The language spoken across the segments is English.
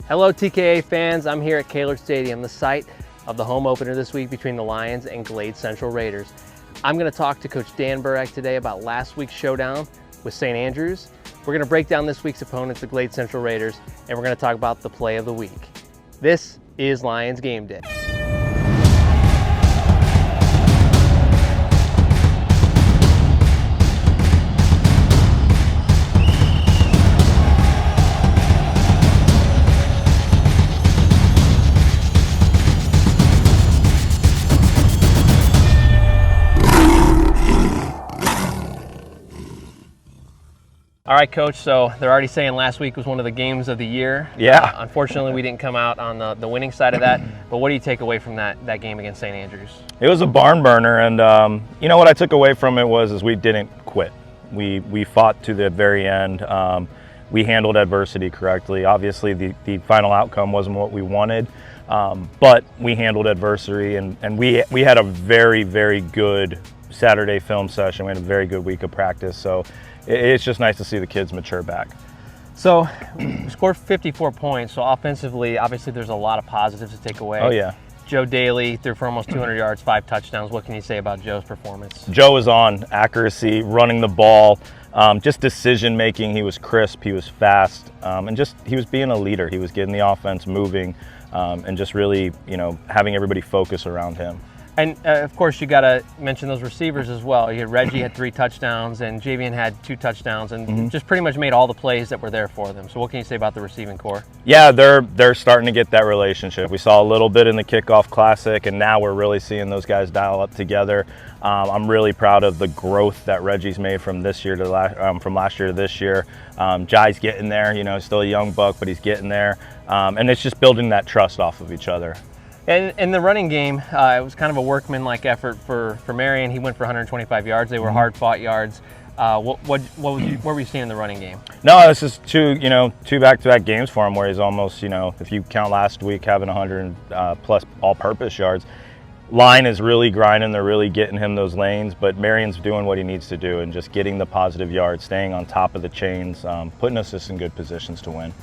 Hello TKA fans, I'm here at Chirch Stadium, the site of the home opener this week between the Lions and Glade Central Raiders. I'm going to talk to Coach Dan Burack today about last week's showdown with St. Andrews. We're going to break down this week's opponents, the Glade Central Raiders, and we're going to talk about the play of the week. This is Lions Game Day. All right, Coach, so they're already saying last week was one of the games of the year. Yeah. Unfortunately, we didn't come out on the winning side of that, but what do you take away from that game against St. Andrews? It was a barn burner, and you know what I took away from it was we didn't quit. We fought to the very end. We handled adversity correctly. Obviously, the final outcome wasn't what we wanted, but we handled adversity, and we had a very, very good Saturday film session. We had a very good week of practice, so it's just nice to see the kids mature back. So we scored 54 points, so offensively, obviously there's a lot of positives to take away. Oh, yeah. Joe Daly threw for almost 200 yards, 5 touchdowns. What can you say about Joe's performance? Joe was on accuracy, running the ball, just decision making. He was crisp, he was fast, and just he was being a leader. He was getting the offense moving, and just really, having everybody focus around him. And of course, you got to mention those receivers as well. Reggie had 3 touchdowns, and Javian had 2 touchdowns, and just pretty much made all the plays that were there for them. So, what can you say about the receiving core? Yeah, they're starting to get that relationship. We saw a little bit in the kickoff classic, and now we're really seeing those guys dial up together. I'm really proud of the growth that Reggie's made from this year to from last year to this year. Jai's getting there. Still a young buck, but he's getting there, and it's just building that trust off of each other. And in the running game, it was kind of a workman-like effort for Marion. He went for 125 yards. They were hard-fought yards. What were you seeing in the running game? No, this is two back-to-back games for him where he's almost, if you count last week, having 100 plus all-purpose yards. Line is really grinding. They're really getting him those lanes, but Marion's doing what he needs to do and just getting the positive yards, staying on top of the chains, putting us just in good positions to win.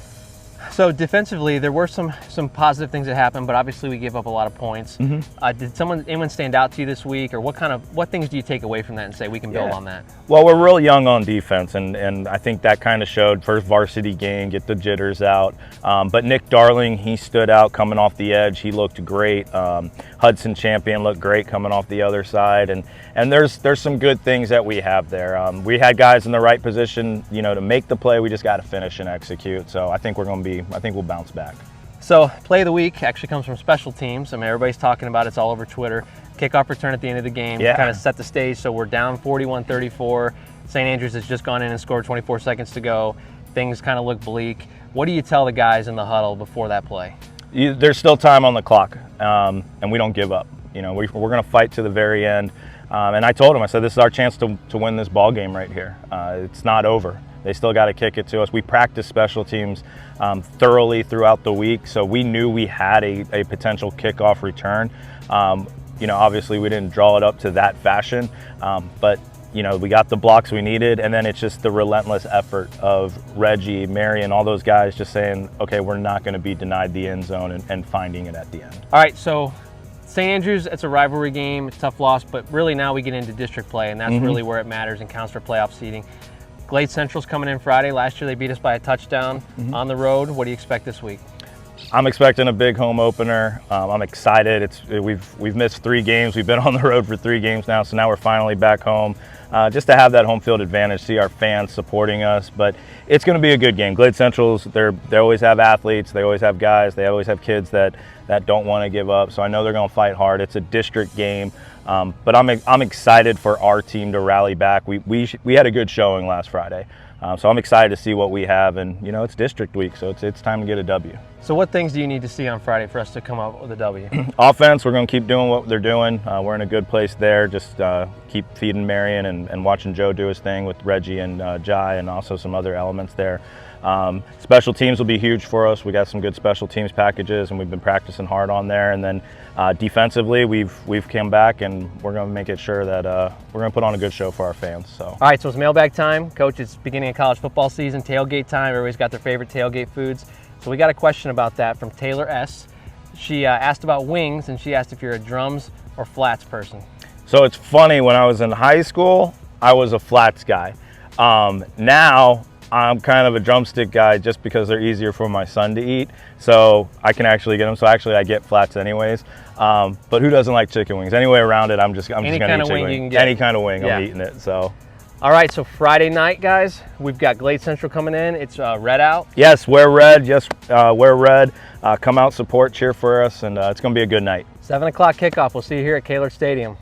So defensively, there were some positive things that happened, but obviously we gave up a lot of points. Did anyone stand out to you this week, or what things do you take away from that and say we can build on that? Well, we're real young on defense, and I think that kind of showed. First varsity game, get the jitters out. But Nick Darling, he stood out coming off the edge. He looked great. Hudson Champion looked great coming off the other side, and there's some good things that we have there. We had guys in the right position, to make the play. We just got to finish and execute. So I think we'll bounce back. So play of the week actually comes from special teams. I mean, everybody's talking about it. It's all over Twitter. Kickoff return at the end of the game to kind of set the stage. So we're down 41-34. St. Andrews has just gone in and scored 24 seconds to go. Things kind of look bleak. What do you tell the guys in the huddle before that play? There's still time on the clock, and we don't give up. We're going to fight to the very end. And I told them, I said, this is our chance to win this ball game right here. It's not over. They still got to kick it to us. We practiced special teams thoroughly throughout the week, so we knew we had a potential kickoff return. Obviously we didn't draw it up to that fashion, but we got the blocks we needed, and then it's just the relentless effort of Reggie, Marion, all those guys just saying, okay, we're not going to be denied the end zone and finding it at the end. All right, so St. Andrews, it's a rivalry game, it's a tough loss, but really now we get into district play, and that's really where it matters and counts for playoff seeding. Glade Central's coming in Friday. Last year they beat us by a touchdown on the road. What do you expect this week? I'm expecting a big home opener. I'm excited. We've missed 3 games. We've been on the road for 3 games now, so now we're finally back home. Just to have that home field advantage, see our fans supporting us. But it's going to be a good game. Glade Central's, they always have athletes. They always have guys. They always have kids that don't want to give up. So I know they're going to fight hard. It's a district game. But I'm excited for our team to rally back. We had a good showing last Friday. So I'm excited to see what we have, and it's district week, so it's time to get a W. So what things do you need to see on Friday for us to come up with a W? Offense, we're going to keep doing what they're doing. We're in a good place there. Just keep feeding Marion and watching Joe do his thing with Reggie and Jai, and also some other elements there. Special teams will be huge for us. We got some good special teams packages, and we've been practicing hard on there. And then defensively, we've come back, and we're going to make it sure that we're going to put on a good show for our fans. So. All right, so it's mailbag time. Coach, it's beginning of college football season, tailgate time. Everybody's got their favorite tailgate foods. So we got a question about that from Taylor S. She asked about wings, and she asked if you're a drums or flats person. So it's funny, when I was in high school, I was a flats guy. Now I'm kind of a drumstick guy just because they're easier for my son to eat. So I can actually get them. So actually I get flats anyways. But who doesn't like chicken wings? Anyway around it, I'm just going to eat chicken wings. You can get. Any kind of wing, yeah. I'm eating it. So. All right, so Friday night, guys, we've got Glade Central coming in. It's red out. Yes, wear red. Yes, wear red. Come out, support, cheer for us, and it's going to be a good night. 7 o'clock kickoff. We'll see you here at Chirch Stadium.